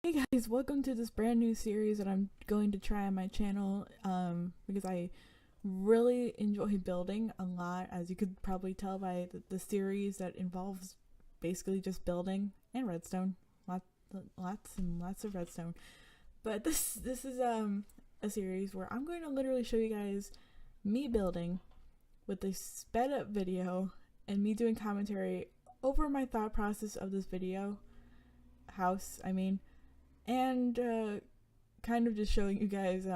Hey guys, welcome to this brand new series that I'm going to try on my channel because I really enjoy building a lot, as you could probably tell by the series that involves basically just building and redstone. Lots and lots of redstone. But this is a series where I'm going to literally show you guys me building with a sped up video and me doing commentary over my thought process of this video. House, I mean. And kind of just showing you guys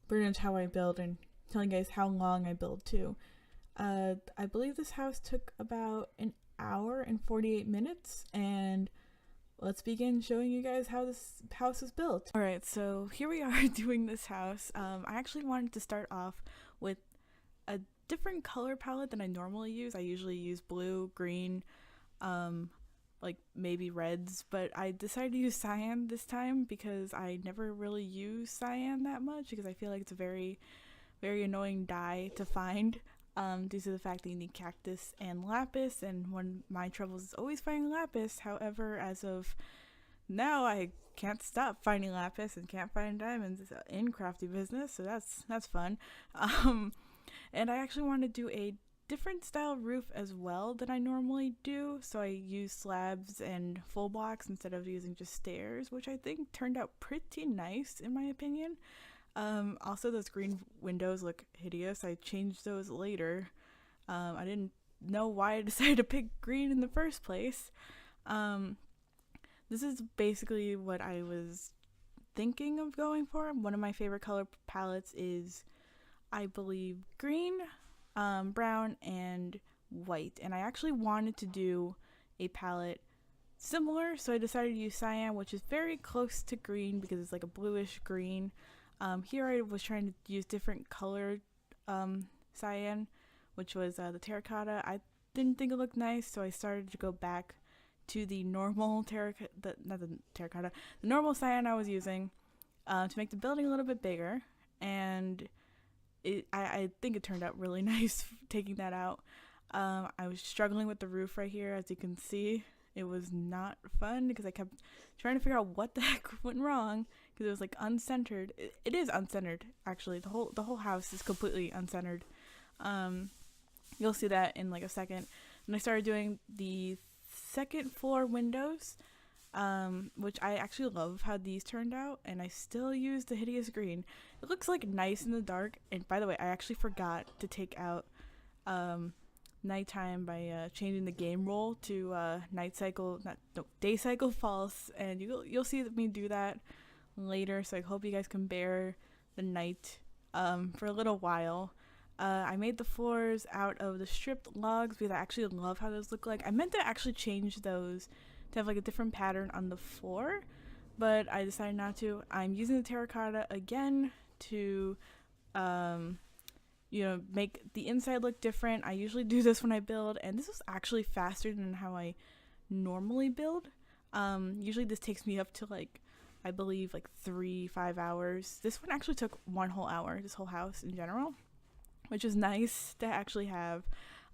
pretty much how I build and telling you guys how long I build too. I believe this house took about an hour and 48 minutes, and let's begin showing you guys how this house is built. Alright, so here we are doing this house. I actually wanted to start off with a different color palette than I normally use. I usually use blue, green, like maybe reds, but I decided to use cyan this time because I never really use cyan that much because I feel like it's a very annoying dye to find due to the fact that you need cactus and lapis, and one of my troubles is always finding lapis. However, as of now I can't stop finding lapis and can't find diamonds in crafty business, so that's fun. And I actually want to do a different style roof as well than I normally do, so I use slabs and full blocks instead of using just stairs, which I think turned out pretty nice in my opinion. Also, those green windows look hideous. I changed those later. I didn't know why I decided to pick green in the first place. This is basically what I was thinking of going for. One of my favorite color palettes is, I believe, green, brown, and white, and I actually wanted to do a palette similar, so I decided to use cyan, which is very close to green because it's like a bluish green. Here I was trying to use different colored cyan, which was the terracotta. I didn't think it looked nice, so I started to go back to the normal the normal cyan I was using to make the building a little bit bigger, and I think it turned out really nice taking that out. I was struggling with the roof right here, as you can see. It was not fun because I kept trying to figure out what the heck went wrong because it was like uncentered. It is uncentered actually. The whole house is completely uncentered. You'll see that in like a second. And I started doing the second floor windows, which I actually love how these turned out, and I still use the hideous green. It looks like nice in the dark, and by the way, I actually forgot to take out nighttime by changing the game rule to day cycle false, and you'll see me do that later, so I hope you guys can bear the night for a little while. I made the floors out of the stripped logs because I actually love how those look like. I meant to actually change those to have like a different pattern on the floor, but I decided not to. I'm using the terracotta again to make the inside look different. I usually do this when I build, and this was actually faster than how I normally build. Usually this takes me up to like, I believe, like 3-5 hours. This one actually took 1 whole hour, this whole house in general, which is nice to actually have.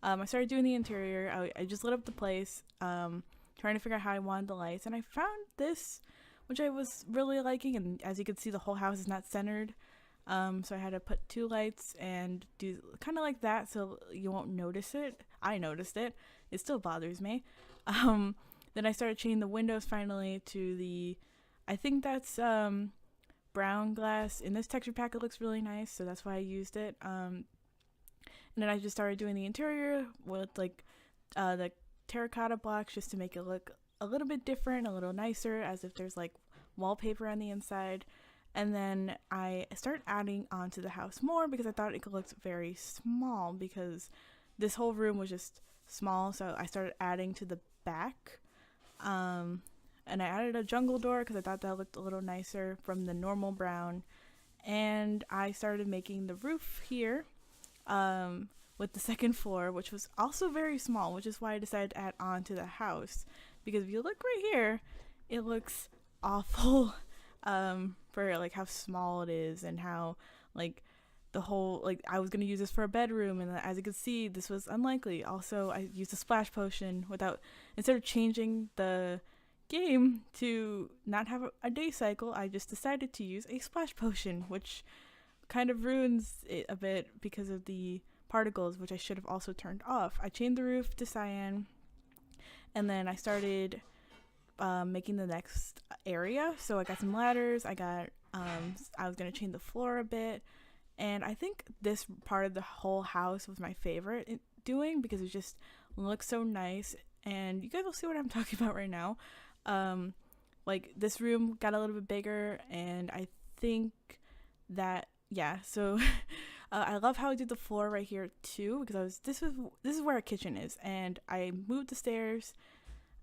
I started doing the interior. I just lit up the place, trying to figure out how I wanted the lights, and I found this, which I was really liking, and as you can see, the whole house is not centered, so I had to put 2 lights and do kind of like that so you won't notice it. I noticed it. It still bothers me. Then I started changing the windows finally to the, I think that's brown glass. In this texture pack it looks really nice, so that's why I used it. And then I just started doing the interior with like the terracotta blocks just to make it look a little bit different, a little nicer, as if there's like wallpaper on the inside. And then I started adding onto the house more because I thought it looked very small because this whole room was just small, so I started adding to the back. And I added a jungle door because I thought that looked a little nicer from the normal brown. And I started making the roof here with the second floor, which was also very small, which is why I decided to add on to the house, because if you look right here, it looks awful for like how small it is and how like the whole, like I was gonna use this for a bedroom, and as you can see, this was unlikely. Also, I used a splash potion instead of changing the game, to not have a day cycle, I just decided to use a splash potion, which kind of ruins it a bit because of the particles, which I should have also turned off. I chained the roof to Cyan, and then I started making the next area. So I got some ladders, I was going to chain the floor a bit, and I think this part of the whole house was my favorite doing because it just looks so nice, and you guys will see what I'm talking about right now. Like, this room got a little bit bigger, and I think that, yeah, so I love how I did the floor right here too, because this is where our kitchen is, and I moved the stairs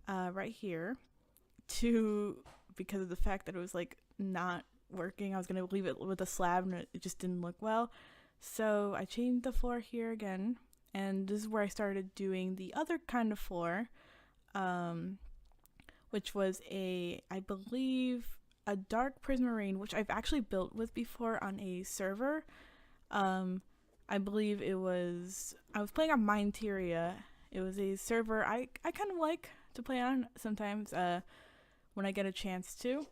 right here because of the fact that it was like not working. I was gonna leave it with a slab and it just didn't look well, so I changed the floor here again, and this is where I started doing the other kind of floor, which was I believe a dark prismarine, which I've actually built with before on a server. I believe I was playing on Mindteria. It was a server I kind of like to play on sometimes when I get a chance to,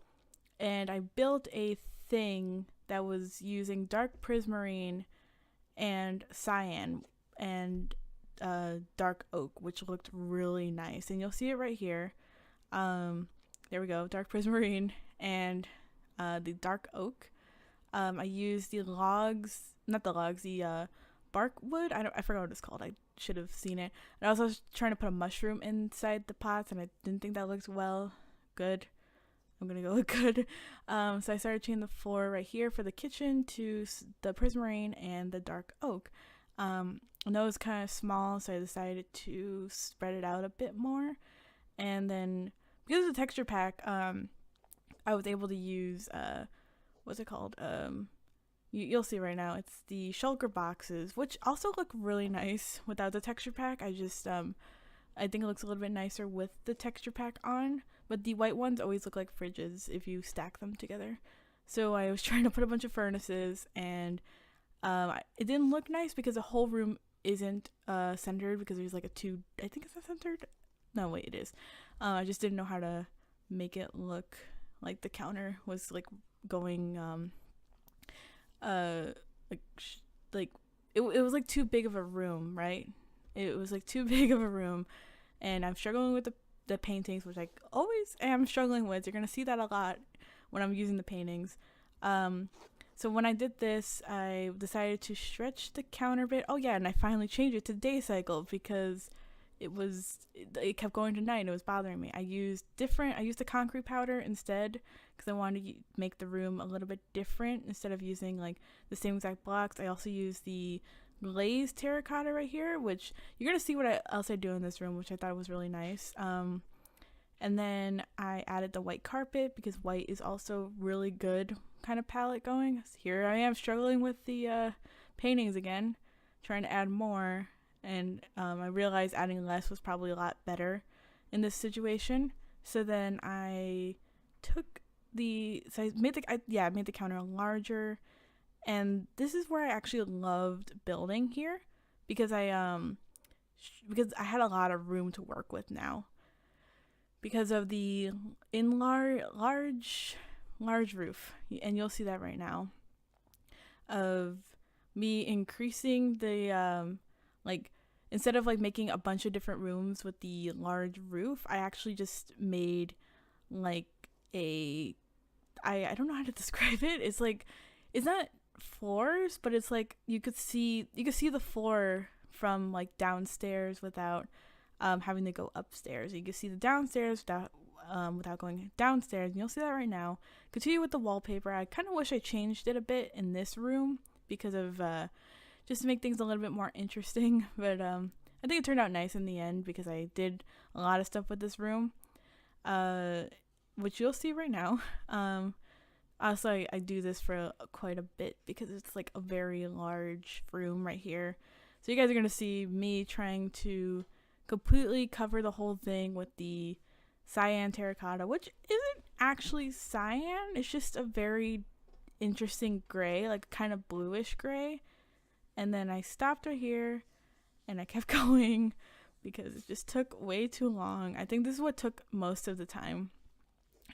and I built a thing that was using dark prismarine and cyan and dark oak, which looked really nice, and you'll see it right here. There we go, dark prismarine and the dark oak. I used the bark wood. I forgot what it's called. I should have seen it. And I also was trying to put a mushroom inside the pots, and I didn't think that looked good. I'm gonna go look good. So I started chaining the floor right here for the kitchen to the prismarine and the dark oak. And that was kind of small, so I decided to spread it out a bit more. And then because of the texture pack, I was able to use what's it called? You'll see right now. It's the shulker boxes, which also look really nice without the texture pack. I think it looks a little bit nicer with the texture pack on, but the white ones always look like fridges if you stack them together. So I was trying to put a bunch of furnaces, and it didn't look nice because the whole room isn't centered, because there's like I think it's not centered. No, wait, it is. I just didn't know how to make it look like the counter was like going it was like too big of a room, right? It was like too big of a room, and I'm struggling with the paintings, which I always am struggling with. You're gonna see that a lot when I'm using the paintings. So when I did this, I decided to stretch the counter a bit. Oh yeah, and I finally changed it to day cycle because it kept going to night and it was bothering me. I used the concrete powder instead because I wanted to make the room a little bit different instead of using like the same exact blocks. I also used the glazed terracotta right here, which you're gonna see what else I do in this room, which I thought was really nice. And then I added the white carpet because white is also really good kind of palette going. Here I am struggling with the paintings again, trying to add more. And I realized adding less was probably a lot better in this situation. So then I made the counter larger, and this is where I actually loved building here because I had a lot of room to work with now because of the large roof, and you'll see that right now of me increasing the instead of like making a bunch of different rooms with the large roof, I actually just made like I don't know how to describe it. It's like, it's not floors, but it's like you could see the floor from like downstairs without having to go upstairs. You can see the downstairs without going downstairs, and you'll see that right now. Continue with the wallpaper. I kind of wish I changed it a bit in this room because of just to make things a little bit more interesting, but I think it turned out nice in the end because I did a lot of stuff with this room, which you'll see right now. Also, I do this for quite a bit because it's like a very large room right here. So you guys are going to see me trying to completely cover the whole thing with the cyan terracotta, which isn't actually cyan. It's just a very interesting gray, like kind of bluish gray. And then I stopped right here and I kept going because it just took way too long. I think this is what took most of the time.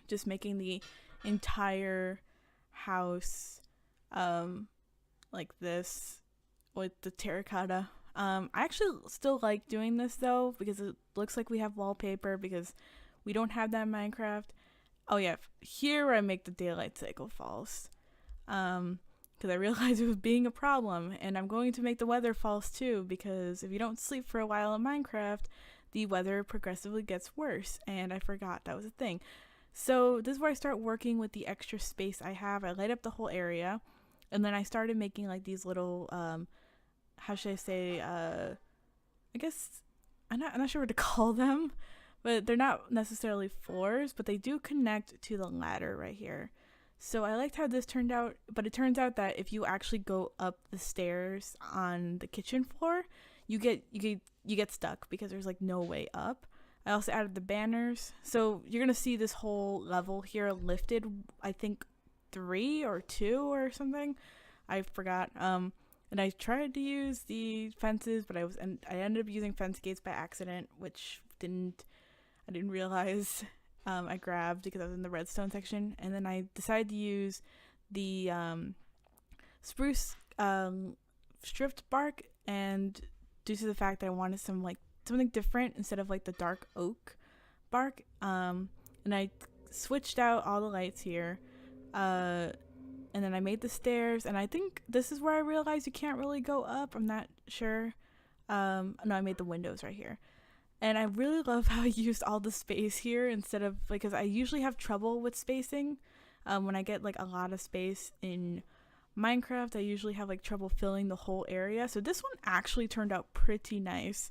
just making the entire house like this with the terracotta. I actually still like doing this though, because it looks like we have wallpaper, because we don't have that in Minecraft. Oh yeah, here I make the daylight cycle false. Because I realized it was being a problem, and I'm going to make the weather false too, because if you don't sleep for a while in Minecraft, the weather progressively gets worse, and I forgot that was a thing. So this is where I start working with the extra space I have. I light up the whole area, and then I started making like these little, how should I say, I guess, I'm not sure what to call them, but they're not necessarily floors, but they do connect to the ladder right here. So I liked how this turned out, but it turns out that if you actually go up the stairs on the kitchen floor, you get stuck because there's like no way up. I also added the banners, so you're gonna see this whole level here lifted. I think 3 or 2 or something. I forgot. And I tried to use the fences, but I ended up using fence gates by accident, which I didn't realize. I grabbed because I was in the redstone section, and then I decided to use the spruce stripped bark, and due to the fact that I wanted something different instead of like the dark oak bark, and I switched out all the lights here, and then I made the stairs, and I think this is where I realized you can't really go up. I'm not sure. No, I made the windows right here. And I really love how I used all the space here instead of, because I usually have trouble with spacing. When I get like a lot of space in Minecraft, I usually have like trouble filling the whole area. So this one actually turned out pretty nice,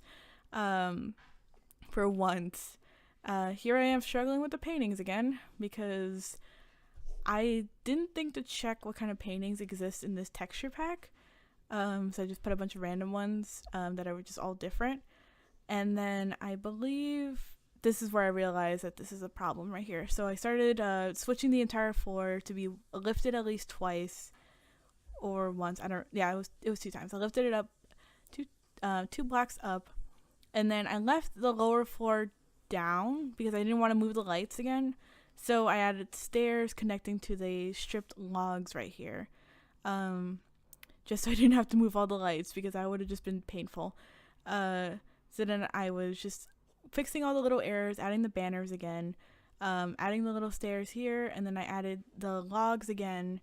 for once. Here I am struggling with the paintings again, because I didn't think to check what kind of paintings exist in this texture pack. So I just put a bunch of random ones that are just all different. And then I believe this is where I realized that this is a problem right here. So I started switching the entire floor to be lifted at least twice or once. It was 2 times. I lifted it up 2 blocks up, and then I left the lower floor down because I didn't want to move the lights again. So I added stairs connecting to the stripped logs right here, just so I didn't have to move all the lights, because that would have just been painful. So then I was just fixing all the little errors, adding the banners again, adding the little stairs here, and then I added the logs again,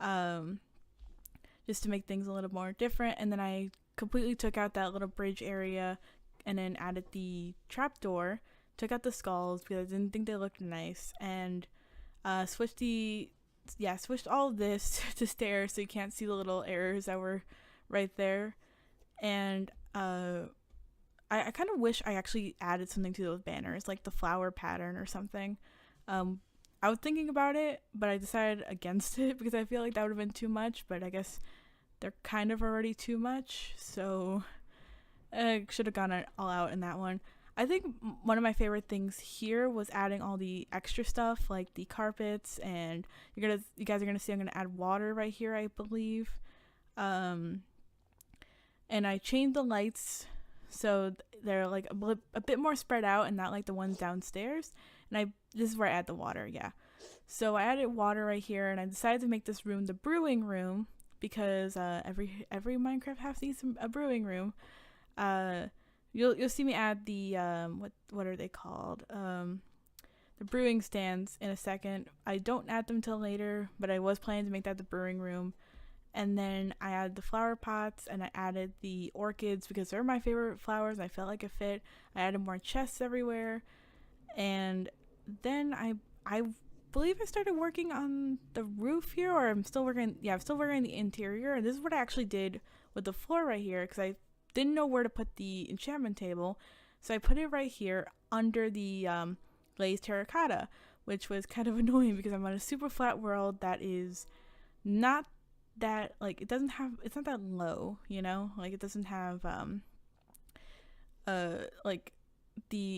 just to make things a little more different. And then I completely took out that little bridge area, and then added the trapdoor, took out the skulls because I didn't think they looked nice, and switched all of this to stairs so you can't see the little errors that were right there. And I kind of wish I actually added something to those banners, like the flower pattern or something. I was thinking about it, but I decided against it because I feel like that would have been too much, but I guess they're kind of already too much, so I should have gone all out in that one. I think one of my favorite things here was adding all the extra stuff, like the carpets, and you guys are gonna see I'm gonna add water right here, I believe. And I changed the lights so they're like a bit more spread out and not like the ones downstairs. And this is where I add the water, yeah. So I added water right here, and I decided to make this room the brewing room because every Minecraft house needs a brewing room. You'll see me add the what are they called? The brewing stands in a second. I don't add them till later, but I was planning to make that the brewing room. And then I added the flower pots, and I added the orchids because they're my favorite flowers. I felt like it fit. I added more chests everywhere. And then I believe I started working on the roof here, or I'm still working on the interior. And this is what I actually did with the floor right here, because I didn't know where to put the enchantment table. So I put it right here under the glazed terracotta, which was kind of annoying because I'm on a super flat world that is not that, like, it's not that low, you know, like it doesn't have like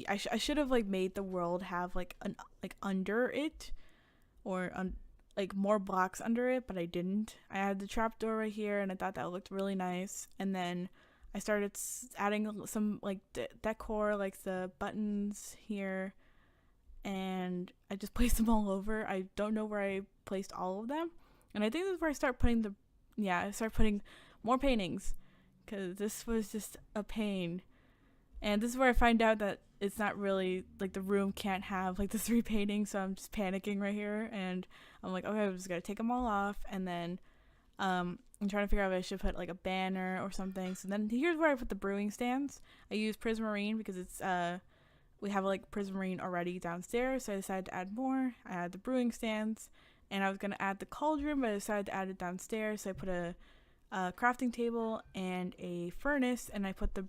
I should have like made the world have like under it, or like more blocks under it, but I didn't. I had the trapdoor right here, and I thought that looked really nice. And then I started adding some like decor, like the buttons here, and I just placed them all over. I don't know where I placed all of them, and I think this is where I start putting more paintings, because this was just a pain. And this is where I find out that it's not really, like, the room can't have, like, the 3 paintings, so I'm just panicking right here, and I'm like, okay, I'm just gonna take them all off, and then, I'm trying to figure out if I should put, like, a banner or something. So then here's where I put the brewing stands. I use Prismarine because it's, we have, like, Prismarine already downstairs, so I decided to add more. I added the brewing stands, and I was gonna add the cauldron, but I decided to add it downstairs, so I put a crafting table and a furnace, and I put the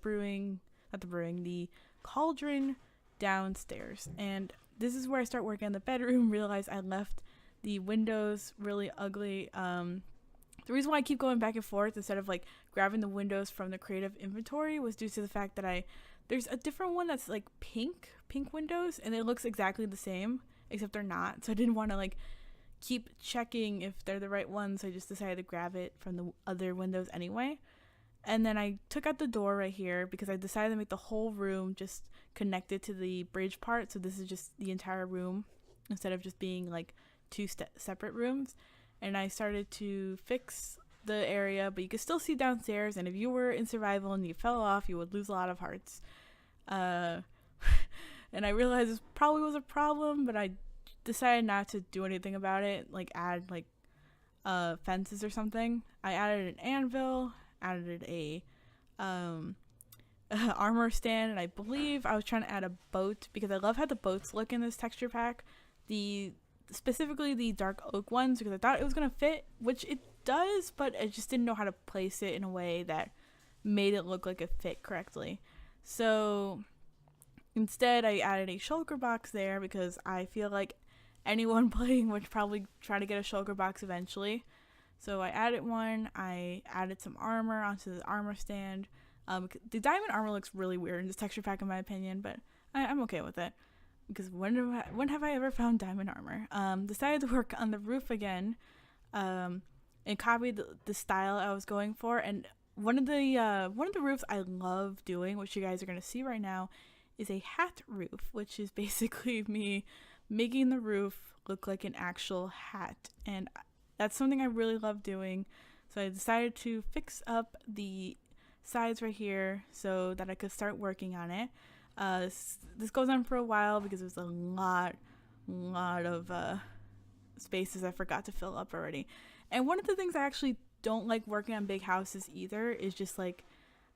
cauldron downstairs. And this is where I start working on the bedroom. Realize I left the windows really ugly. The reason why I keep going back and forth instead of, like, grabbing the windows from the creative inventory was due to the fact that there's a different one that's, like, pink windows, and it looks exactly the same, except they're not. So I didn't want to, like, keep checking if they're the right ones, so I just decided to grab it from the other windows anyway. And then I took out the door right here because I decided to make the whole room just connected to the bridge part, so this is just the entire room instead of just being, like, 2 separate rooms. And I started to fix the area, but you could still see downstairs, and if you were in survival and you fell off, you would lose a lot of hearts. And I realized this probably was a problem, but I decided not to do anything about it, like add, like, fences or something. I added an anvil, added a armor stand, and I believe I was trying to add a boat because I love how the boats look in this texture pack, specifically the dark oak ones, because I thought it was gonna fit, which it does, but I just didn't know how to place it in a way that made it look like it fit correctly. So instead I added a shulker box there because I feel like anyone playing would probably try to get a shulker box eventually. So I added one. I added some armor onto the armor stand. The diamond armor looks really weird in this texture pack in my opinion, but I'm okay with it because when have I ever found diamond armor? Decided to work on the roof again, and copied the style I was going for. And one of the roofs I love doing, which you guys are gonna see right now, is a hat roof, which is basically me making the roof look like an actual hat, and that's something I really love doing. So I decided to fix up the sides right here so that I could start working on it. This goes on for a while because there's a lot of spaces I forgot to fill up already. And one of the things I actually don't like working on big houses either is just like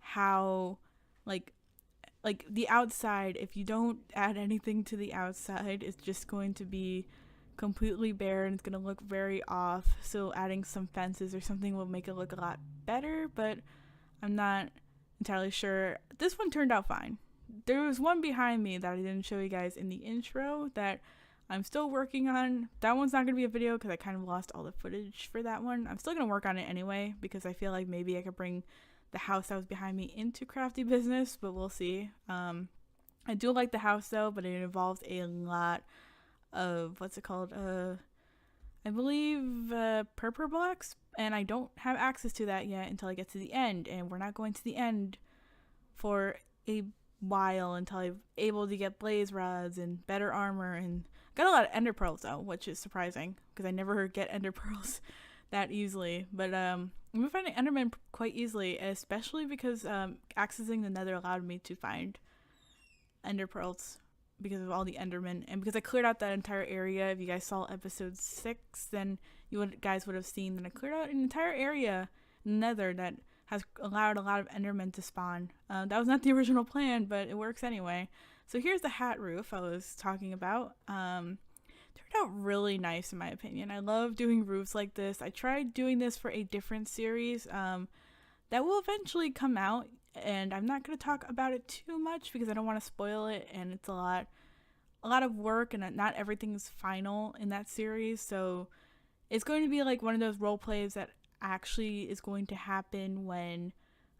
how like the outside, if you don't add anything to the outside, it's just going to be completely bare and it's going to look very off. So adding some fences or something will make it look a lot better, but I'm not entirely sure. This one turned out fine. There was one behind me that I didn't show you guys in the intro that I'm still working on. That one's not going to be a video because I kind of lost all the footage for that one. I'm still going to work on it anyway because I feel like maybe I could bring the house that was behind me into crafty business, but we'll see. I do like the house though, but it involves a lot of what's it called? I believe purple blocks, and I don't have access to that yet until I get to the end, and we're not going to the end for a while until I'm able to get blaze rods and better armor. And got a lot of ender pearls though, which is surprising because I never get ender pearls that easily. But I'm finding enderman quite easily, especially because accessing the nether allowed me to find ender pearls because of all the endermen, and because I cleared out that entire area. If you guys saw episode 6, then you guys would have seen that I cleared out an entire area in the nether that has allowed a lot of endermen to spawn. That was not the original plan, but it works anyway. So here's the hat roof I was talking about. Turned out really nice in my opinion. I love doing roofs like this. I tried doing this for a different series that will eventually come out, and I'm not going to talk about it too much because I don't want to spoil it, and it's a lot of work, and not everything's final in that series. So it's going to be like one of those role plays that actually is going to happen when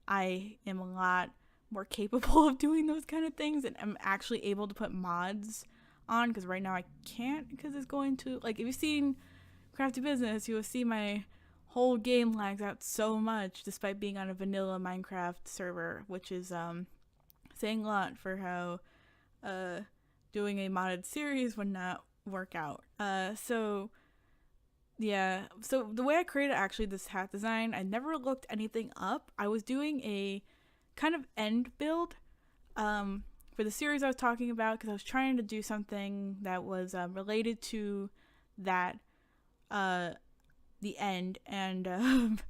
I am a lot more capable of doing those kind of things and I'm actually able to put mods on, because right now I can't, because it's going to, like, if you've seen Crafty Business, you will see my whole game lags out so much despite being on a vanilla Minecraft server, which is saying a lot for how doing a modded series would not work out. So the way I created actually this hat design, I never looked anything up. I was doing a kind of end build for the series I was talking about, because I was trying to do something that was related to that the end, and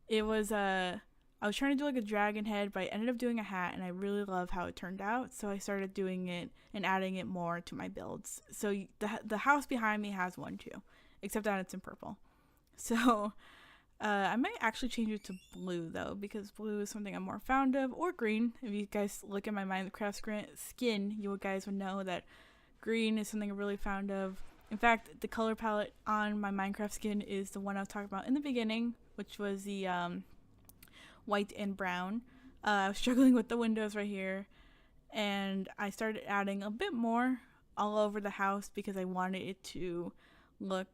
it was I was trying to do like a dragon head, but I ended up doing a hat, and I really love how it turned out, so I started doing it and adding it more to my builds. So the house behind me has one too, except that it's in purple. So I might actually change it to blue though, because blue is something I'm more fond of, or green. If you guys look at my Minecraft skin, you guys would know that green is something I'm really fond of. In fact, the color palette on my Minecraft skin is the one I was talking about in the beginning, which was the white and brown. I was struggling with the windows right here, and I started adding a bit more all over the house because I wanted it to look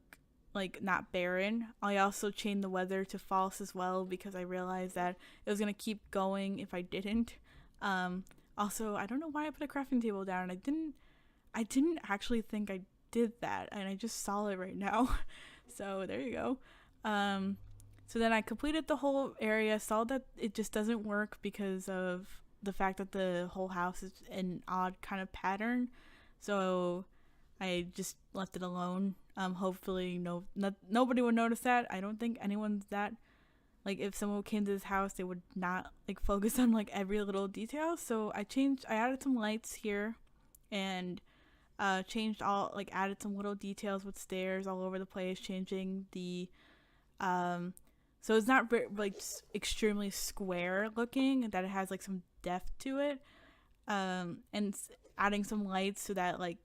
like not barren. I also changed the weather to false as well because I realized that it was gonna keep going if I didn't. Also, I don't know why I put a crafting table down. I didn't actually think I did that, and I just saw it right now. So there you go. So then I completed the whole area, saw that it just doesn't work because of the fact that the whole house is an odd kind of pattern. So I just left it alone. Hopefully nobody would notice that. I don't think anyone's that, like, if someone came to this house, they would not like focus on like every little detail. So I added some lights here, and added some little details with stairs all over the place, changing the so it's not like extremely square looking, that it has like some depth to it, and adding some lights so that like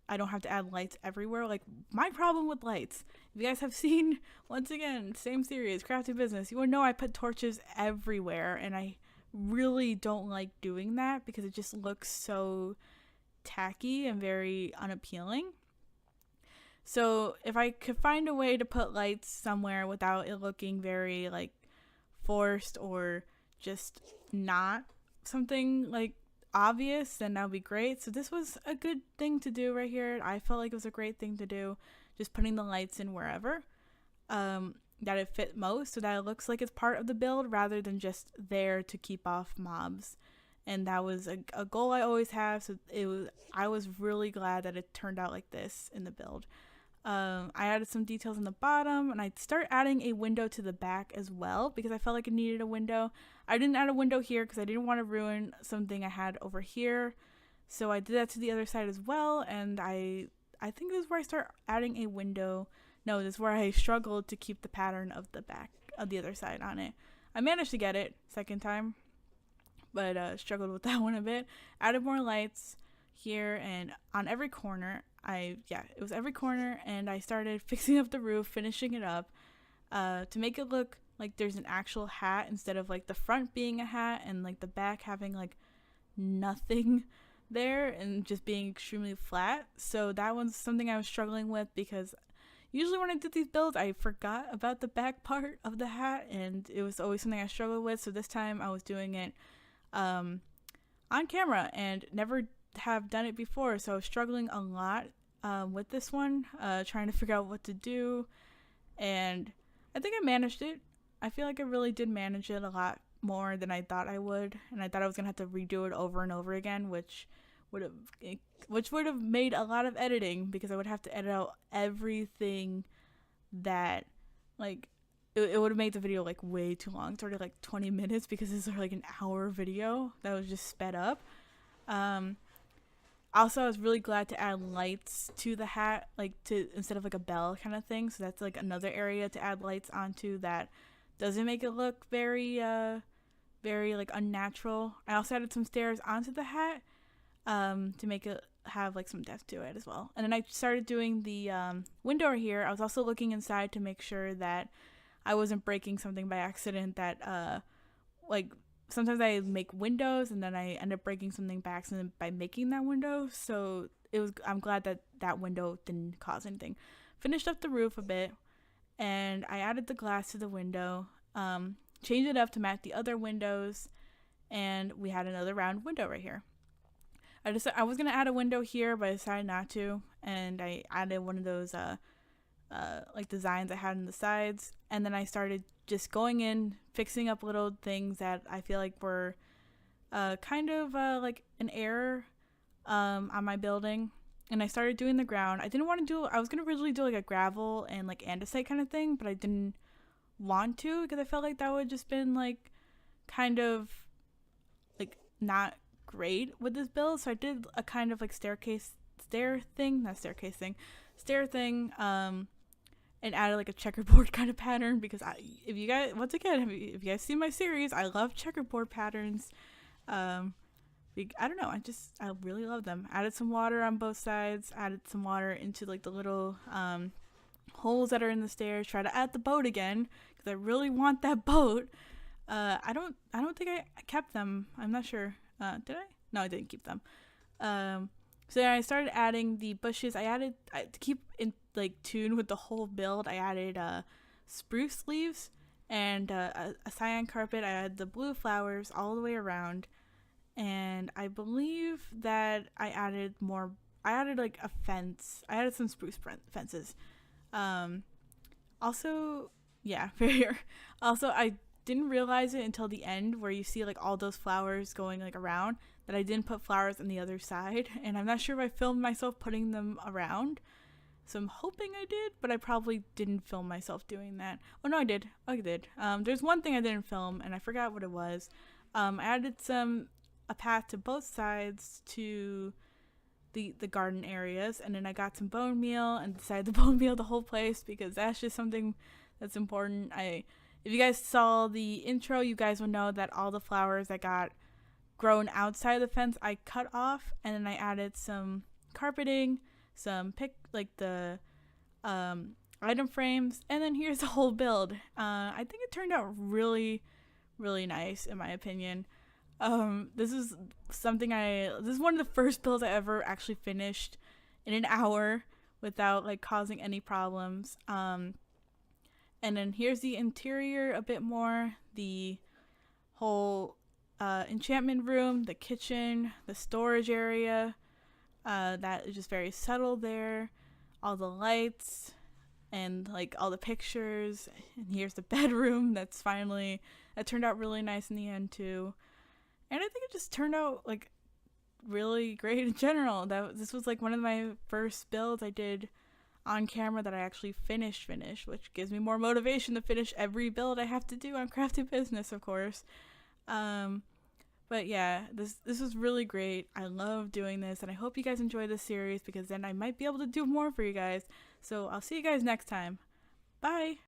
I don't have to add lights everywhere. Like, my problem with lights, if you guys have seen, once again, same series, Crafty Business, you will know I put torches everywhere, and I really don't like doing that because it just looks so tacky and very unappealing. So if I could find a way to put lights somewhere without it looking very like forced or just not something like obvious, then that would be great. So this was a good thing to do right here. I felt like it was a great thing to do, just putting the lights in wherever that it fit most, so that it looks like it's part of the build rather than just there to keep off mobs. And that was a goal I always have. So I was really glad that it turned out like this in the build. I added some details on the bottom, and I start adding a window to the back as well because I felt like it needed a window. I didn't add a window here because I didn't want to ruin something I had over here, so I did that to the other side as well. And I think this is where I start adding a window. No, this is where I struggled to keep the pattern of the back of the other side on it. I managed to get it second time, but struggled with that one a bit. Added more lights here and on every corner. It was every corner, and I started fixing up the roof, finishing it up to make it look like there's an actual hat instead of like the front being a hat and like the back having like nothing there and just being extremely flat. So that was something I was struggling with because usually when I did these builds, I forgot about the back part of the hat, and it was always something I struggled with. So this time I was doing it on camera and never have done it before, so I was struggling a lot with this one, trying to figure out what to do, and I think I managed it. I feel like I really did manage it a lot more than I thought I would, and I thought I was gonna have to redo it over and over again, which would have made a lot of editing because I would have to edit out everything that like it would have made the video like way too long. It's already like 20 minutes because this is like an hour video that was just sped up. Also, I was really glad to add lights to the hat, like instead of like a bell kind of thing. So that's like another area to add lights onto that doesn't make it look very like unnatural. I also added some stairs onto the hat to make it have like some depth to it as well. And then I started doing the window here. I was also looking inside to make sure that I wasn't breaking something by accident, that like sometimes I make windows and then I end up breaking something by accident by making that window. So I'm glad that that window didn't cause anything. Finished up the roof a bit, and I added the glass to the window, changed it up to match the other windows, and we had another round window right here. I was gonna add a window here, but I decided not to, and I added one of those like designs I had on the sides, and then I started just going in, fixing up little things that I feel like were kind of like an error on my building. And I started doing the ground. I didn't want to do, I was going to originally do like a gravel and like andesite kind of thing, but I didn't want to because I felt like that would just been like kind of like not great with this build. So I did a kind of like stair thing, and added like a checkerboard kind of pattern because if you guys, once again, if you guys see my series, I love checkerboard patterns. I don't know, I really love them. Added some water on both sides, added some water into like the little holes that are in the stairs. Try to add the boat again because I really want that boat. I don't think I kept them. I'm not sure. Did I? No, I didn't keep them. So then I started adding the bushes. To keep in like tune with the whole build, I added spruce leaves and a cyan carpet. I added the blue flowers all the way around. And I believe that I added like a fence. I added some spruce fences. Also, yeah, fair. Also, I didn't realize it until the end where you see like all those flowers going like around that I didn't put flowers on the other side. And I'm not sure if I filmed myself putting them around. So I'm hoping I did, but I probably didn't film myself doing that. Oh, no, I did. There's one thing I didn't film, and I forgot what it was. I added a path to both sides to the garden areas, and then I got some bone meal and decided to bone meal the whole place because that's just something that's important. If you guys saw the intro, you guys would know that all the flowers that got grown outside of the fence I cut off, and then I added some carpeting, some item frames, and then here's the whole build. I think it turned out really, really nice in my opinion. This is one of the first builds I ever actually finished in an hour without like causing any problems. And then here's the interior a bit more, the whole enchantment room, the kitchen, the storage area, that is just very subtle there, all the lights and like all the pictures, and here's the bedroom that turned out really nice in the end too. And I think it just turned out like really great in general. This was like one of my first builds I did on camera that I actually finished, which gives me more motivation to finish every build I have to do on Crafty Business, of course. But yeah, this was really great. I love doing this, and I hope you guys enjoy this series because then I might be able to do more for you guys. So I'll see you guys next time. Bye!